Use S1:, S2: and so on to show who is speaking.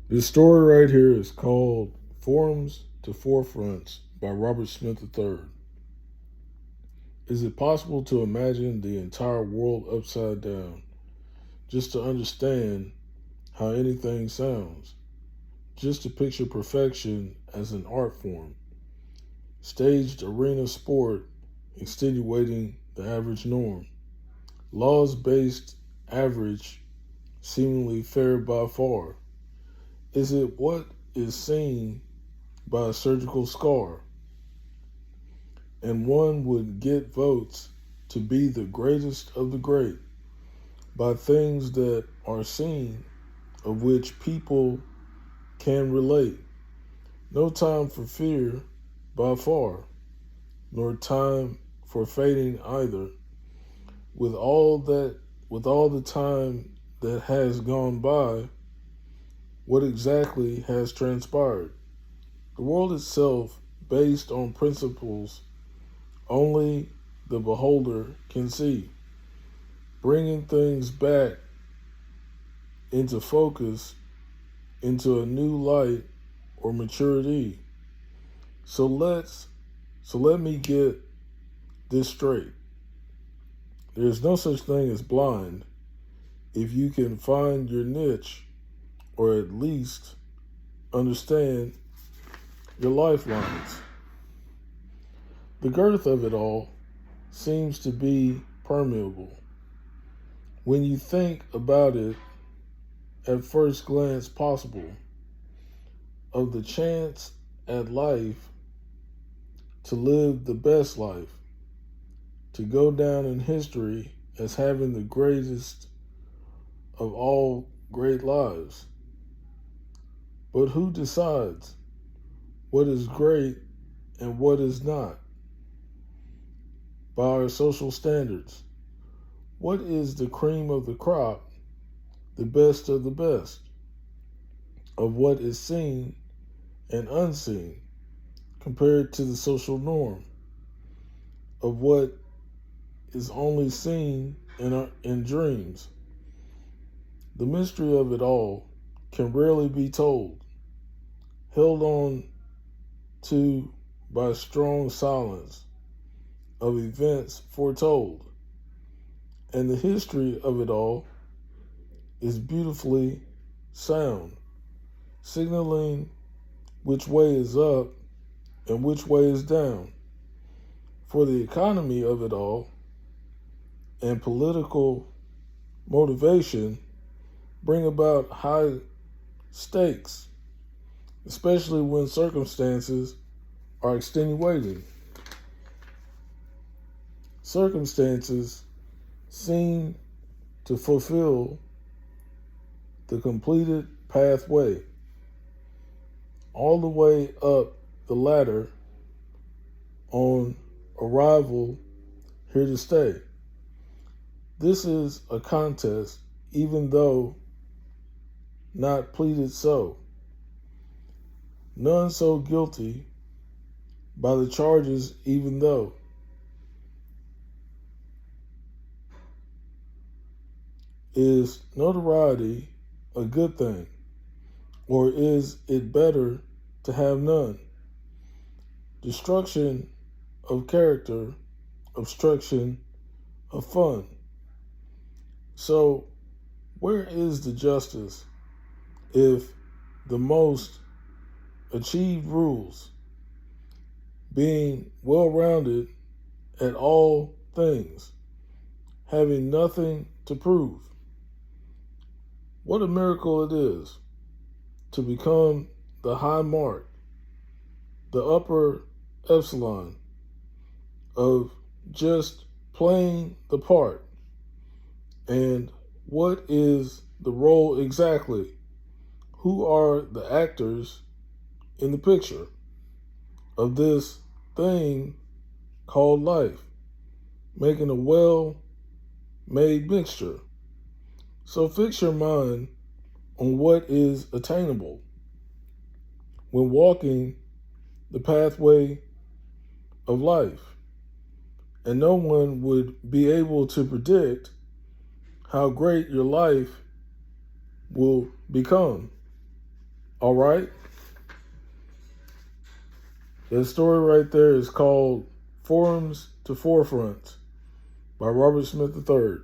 S1: This story right here is called Forums to Forefronts by Robert Smith III. Is it possible to imagine the entire world upside down just to understand how anything sounds? Just to picture perfection as an art form, staged arena sport extenuating the average norm, laws based average seemingly fair by far. Is it what is seen by a surgical scar? And one would get votes to be the greatest of the great by things that are seen, of which people can relate. No time for fear by far, nor time for fading either. With all that with all the time that has gone by, what exactly has transpired? The world itself, based on principles only the beholder can see, bringing things back into focus, into a new light or maturity. So let me get this straight. There's no such thing as blind if you can find your niche or at least understand your lifelines. The girth of it all seems to be permeable. When you think about it at first glance possible, of the chance at life to live the best life, to go down in history as having the greatest of all great lives. But who decides what is great and what is not? By our social standards. What is the cream of the crop, the best of the best, of what is seen and unseen compared to the social norm, of what is only seen in dreams? The mystery of it all can rarely be told, held on to by strong silence of events foretold. And the history of it all is beautifully sound, signaling which way is up and which way is down. For the economy of it all and political motivation bring about high stakes, especially when circumstances are extenuating. Circumstances seem to fulfill the completed pathway all the way up the ladder on arrival here to stay. This is a contest, even though not pleaded so. None so guilty by the charges, even though. Is notoriety a good thing? Or is it better to have none? Destruction of character, obstruction of fun. So, where is the justice if the most achieved rules, being well rounded at all things, having nothing to prove? What a miracle it is to become the high mark, the upper epsilon of just playing the part. And what is the role exactly? Who are the actors in the picture of this thing called life, making a well-made mixture? So fix your mind on what is attainable when walking the pathway of life. And no one would be able to predict how great your life will become. All right? That story right there is called Forums to Forefronts by Robert Smith III.